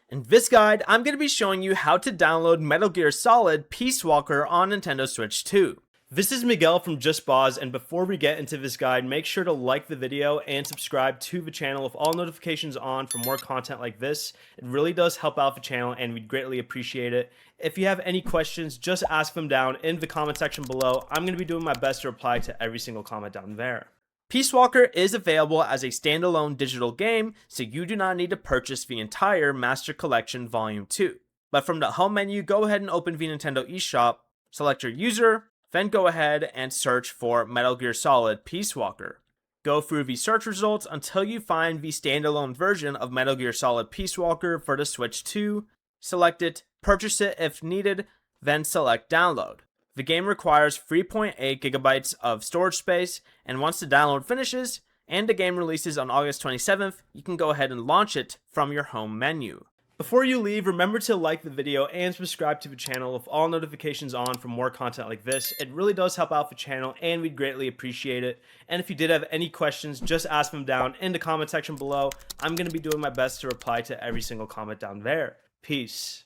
In this guide, I'm going to be showing you how to download Metal Gear Solid Peace Walker on Nintendo Switch 2. This is Miguel from JustBoz, and before we get into this guide, make sure to like the video and subscribe to the channel with all notifications on for more content like this. It really does help out the channel and we'd greatly appreciate it. If you have any questions, just ask them down in the comment section below. I'm going to be doing my best to reply to every single comment down there. Peace Walker is available as a standalone digital game, so you do not need to purchase the entire Master Collection Volume 2. But from the home menu, go ahead and open the Nintendo eShop, select your user, then go ahead and search for Metal Gear Solid Peace Walker. Go through the search results until you find the standalone version of Metal Gear Solid Peace Walker for the Switch 2, select it, purchase it if needed, then select download. The game requires 3.8 gigabytes of storage space, and once the download finishes and the game releases on August 27th, you can go ahead and launch it from your home menu. Before you leave, remember to like the video and subscribe to the channel with all notifications on for more content like this. It really does help out the channel and we'd greatly appreciate it. And if you did have any questions, just ask them down in the comment section below. I'm going to be doing my best to reply to every single comment down there. Peace.